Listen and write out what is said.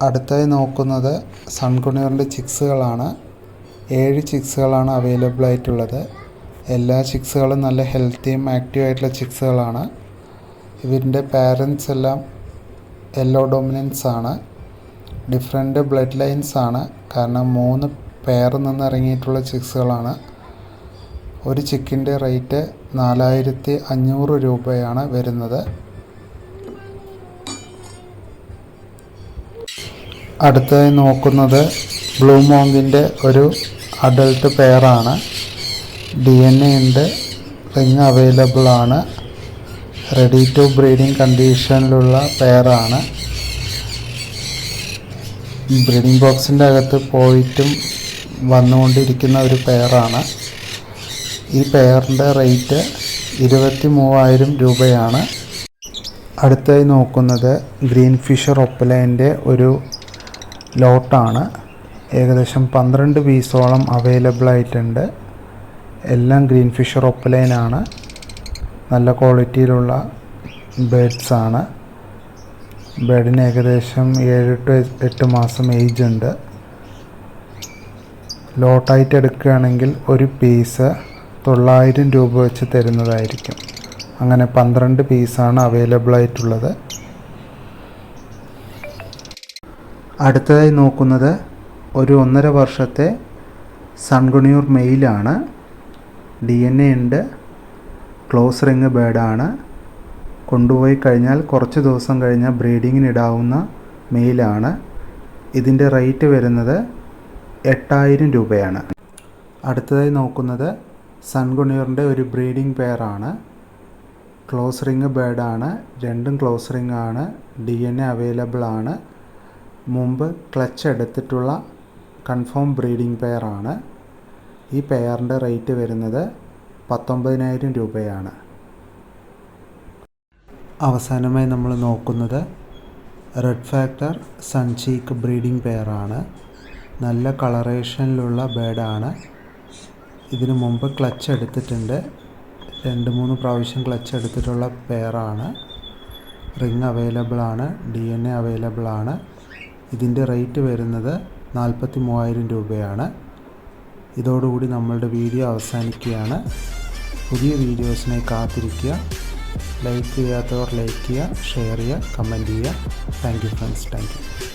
അടുത്തായി നോക്കുന്നത് സൺകുണിയറിൻ്റെ ചിക്സുകളാണ്. 7 ചിക്സുകളാണ് അവൈലബിൾ ആയിട്ടുള്ളത്. എല്ലാ ചിക്സുകളും നല്ല ഹെൽത്തിയും ആക്റ്റീവ് ആയിട്ടുള്ള ചിക്സുകളാണ്. ഇവരിൻ്റെ പാരൻസ് എല്ലാം യെല്ലോ ഡൊമിനൻസ് ആണ്. ഡിഫറെൻ്റ് ബ്ലഡ് ലൈൻസ് ആണ്. കാരണം 3 പെയറിൽ നിന്ന് ഇറങ്ങിയിട്ടുള്ള ചിക്സുകളാണ്. ഒരു ചിക്കിൻ്റെ റേറ്റ് 4500 രൂപയാണ് വരുന്നത്. അടുത്തതായി നോക്കുന്നത് ബ്ലൂ മോങ്കിൻ്റെ ഒരു അഡൾട്ട് പെയറാണ്. DNA ഉണ്ട്, റിങ് അവൈലബിൾ ആണ്. റെഡി ടു ബ്രീഡിംഗ് കണ്ടീഷനിലുള്ള പെയറാണ്. ബ്രീഡിംഗ് ബോക്സിൻ്റെ അകത്ത് പോയിട്ടും വന്നുകൊണ്ടിരിക്കുന്ന ഒരു പെയറാണ്. ഈ പെയറിൻ്റെ റേറ്റ് 23000 രൂപയാണ്. അടുത്തായി നോക്കുന്നത് ഗ്രീൻ ഫിഷർ ഒപ്പലൈൻ്റെ ഒരു ലോട്ടാണ്. ഏകദേശം 12 പീസോളം അവൈലബിൾ ആയിട്ടുണ്ട്. എല്ലാം ഗ്രീൻ ഫിഷർ ഒപ്പലൈനാണ്. നല്ല ക്വാളിറ്റിയിലുള്ള ബേഡ്സാണ്. ബേഡിന് ഏകദേശം 7 to 8 മാസം ഏജ് ഉണ്ട്. ലോട്ടായിട്ട് എടുക്കുകയാണെങ്കിൽ ഒരു പീസ് 900 രൂപ വെച്ച് തരുന്നതായിരിക്കും. അങ്ങനെ 12 പീസാണ് അവൈലബിൾ ആയിട്ടുള്ളത്. അടുത്തതായി നോക്കുന്നത് ഒരു 1.5 വർഷത്തെ സൺകുണിയൂർ മെയിലാണ്. DNA ഉണ്ട്, ക്ലോസ് റിങ് ബേഡാണ്. കൊണ്ടുപോയി കഴിഞ്ഞാൽ കുറച്ച് ദിവസം കഴിഞ്ഞാൽ ബ്രീഡിങ്ങിനിടാവുന്ന മെയിലാണ്. ഇതിൻ്റെ റേറ്റ് വരുന്നത് 8000 രൂപയാണ്. അടുത്തതായി നോക്കുന്നത് സൺകുണിയൂറിൻ്റെ ഒരു ബ്രീഡിംഗ് പെയറാണ്. ക്ലോസ് റിങ് ബേഡാണ്. രണ്ടും ക്ലോസ് റിങ് ആണ്. DNA അവൈലബിൾ ആണ്. മുമ്പ് ക്ലച്ച് എടുത്തിട്ടുള്ള കൺഫേം ബ്രീഡിംഗ് പെയറാണ്. ഈ പെയറിൻ്റെ റേറ്റ് വരുന്നത് 19000 രൂപയാണ്. അവസാനമായി നമ്മൾ നോക്കുന്നത് റെഡ് ഫാക്ടർ സൺചീക്ക് ബ്രീഡിംഗ് പെയറാണ്. നല്ല കളറേഷനിലുള്ള ബേഡാണ്. ഇതിനു മുമ്പ് ക്ലച്ച് എടുത്തിട്ടുണ്ട്. 2-3 പ്രാവശ്യം ക്ലച്ച് എടുത്തിട്ടുള്ള പെയറാണ്. റിങ് അവൈലബിൾ ആണ്. DNA അവൈലബിൾ ആണ്. ഇതിൻ്റെ റേറ്റ് വരുന്നത് 43000 രൂപയാണ്. ഇതോടുകൂടി നമ്മളുടെ വീഡിയോ അവസാനിക്കുകയാണ്. പുതിയ വീഡിയോസിനായി കാത്തിരിക്കുക. ലൈക്ക് ചെയ്യാത്തവർ ലൈക്ക് ചെയ്യുക, ഷെയർ ചെയ്യുക, കമൻറ്റ് ചെയ്യുക. Thank you friends. Thank you.